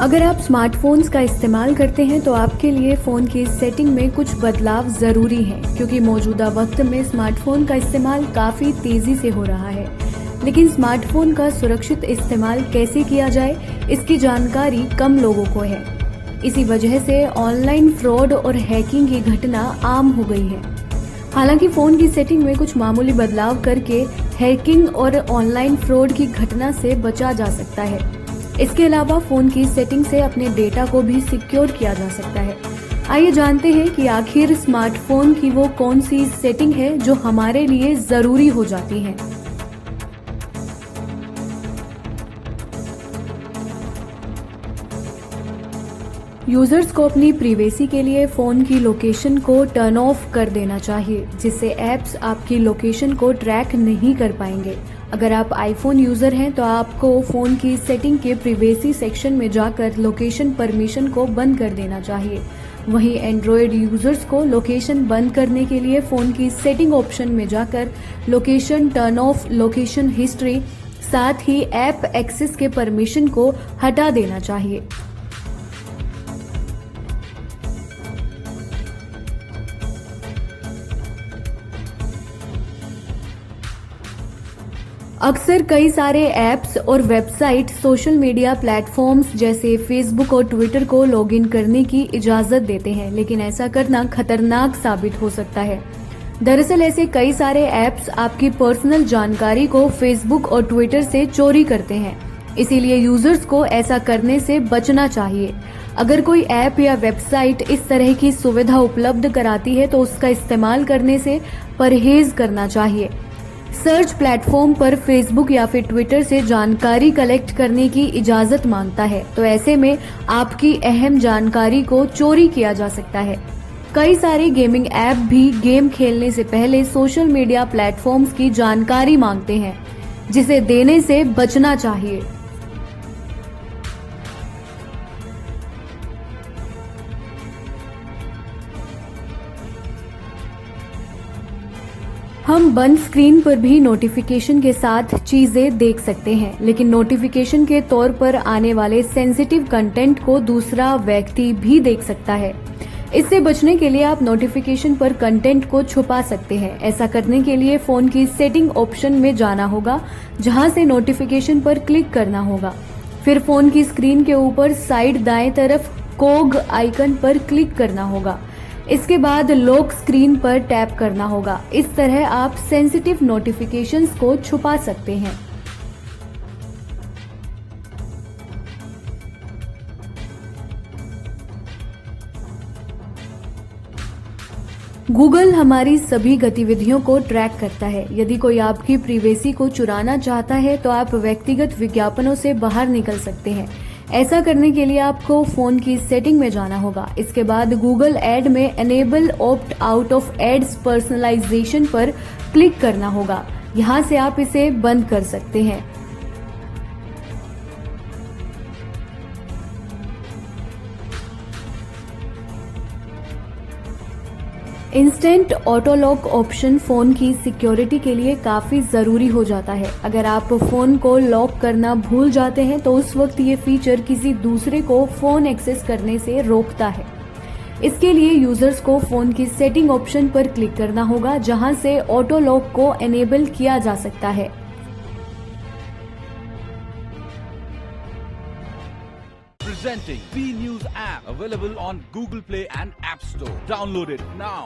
अगर आप स्मार्टफोन्स का इस्तेमाल करते हैं तो आपके लिए फ़ोन की सेटिंग में कुछ बदलाव ज़रूरी हैं, क्योंकि मौजूदा वक्त में स्मार्टफोन का इस्तेमाल काफ़ी तेज़ी से हो रहा है। लेकिन स्मार्टफोन का सुरक्षित इस्तेमाल कैसे किया जाए, इसकी जानकारी कम लोगों को है। इसी वजह से ऑनलाइन फ्रॉड और हैकिंग की घटना आम हो गई है। हालांकि फ़ोन की सेटिंग में कुछ मामूली बदलाव करके हैकिंग और ऑनलाइन फ्रॉड की घटना से बचा जा सकता है। इसके अलावा फ़ोन की सेटिंग से अपने डेटा को भी सिक्योर किया जा सकता है। आइए जानते हैं कि आखिर स्मार्टफोन की वो कौन सी सेटिंग है जो हमारे लिए ज़रूरी हो जाती है। यूजर्स को अपनी प्राइवेसी के लिए फ़ोन की लोकेशन को टर्न ऑफ कर देना चाहिए, जिससे ऐप्स आपकी लोकेशन को ट्रैक नहीं कर पाएंगे। अगर आप आईफोन यूज़र हैं तो आपको फ़ोन की सेटिंग के प्राइवेसी सेक्शन में जाकर लोकेशन परमिशन को बंद कर देना चाहिए। वहीं एंड्रॉयड यूजर्स को लोकेशन बंद करने के लिए फ़ोन की सेटिंग ऑप्शन में जाकर location turn off, location history, साथ ही ऐप एक्सेस के परमिशन को हटा देना चाहिए। अक्सर कई सारे ऐप्स और वेबसाइट सोशल मीडिया प्लेटफॉर्म्स जैसे फेसबुक और ट्विटर को लॉगिन करने की इजाज़त देते हैं, लेकिन ऐसा करना खतरनाक साबित हो सकता है। दरअसल ऐसे कई सारे ऐप्स आपकी पर्सनल जानकारी को फेसबुक और ट्विटर से चोरी करते हैं, इसीलिए यूजर्स को ऐसा करने से बचना चाहिए। अगर कोई ऐप या वेबसाइट इस तरह की सुविधा उपलब्ध कराती है तो उसका इस्तेमाल करने से परहेज करना चाहिए। सर्च प्लेटफॉर्म पर फेसबुक या फिर ट्विटर से जानकारी कलेक्ट करने की इजाजत मांगता है, तो ऐसे में आपकी अहम जानकारी को चोरी किया जा सकता है। कई सारे गेमिंग ऐप भी गेम खेलने से पहले सोशल मीडिया प्लेटफॉर्म्स की जानकारी मांगते हैं, जिसे देने से बचना चाहिए। हम बंद स्क्रीन पर भी नोटिफिकेशन के साथ चीजें देख सकते हैं, लेकिन नोटिफिकेशन के तौर पर आने वाले सेंसिटिव कंटेंट को दूसरा व्यक्ति भी देख सकता है। इससे बचने के लिए आप नोटिफिकेशन पर कंटेंट को छुपा सकते हैं। ऐसा करने के लिए फोन की सेटिंग ऑप्शन में जाना होगा, जहां से नोटिफिकेशन पर क्लिक करना होगा। फिर फोन की स्क्रीन के ऊपर साइड दाएं तरफ कॉग आइकन पर क्लिक करना होगा। इसके बाद लॉक स्क्रीन पर टैप करना होगा। इस तरह आप सेंसिटिव नोटिफिकेशंस को छुपा सकते हैं। गूगल हमारी सभी गतिविधियों को ट्रैक करता है। यदि कोई आपकी प्राइवेसी को चुराना चाहता है तो आप व्यक्तिगत विज्ञापनों से बाहर निकल सकते हैं। ऐसा करने के लिए आपको फोन की सेटिंग में जाना होगा। इसके बाद गूगल एड में enable opt out of ads personalisation पर क्लिक करना होगा। यहां से आप इसे बंद कर सकते हैं। Instant auto lock option phone की सिक्योरिटी के लिए काफी जरूरी हो जाता है। अगर आप फोन को लॉक करना भूल जाते हैं तो उस वक्त ये फीचर किसी दूसरे को फोन एक्सेस करने से रोकता है। इसके लिए यूजर्स को फोन की सेटिंग ऑप्शन पर क्लिक करना होगा, जहां से ऑटो लॉक को एनेबल किया जा सकता है। Presenting B News app available on Google Play and App Store. Download it now.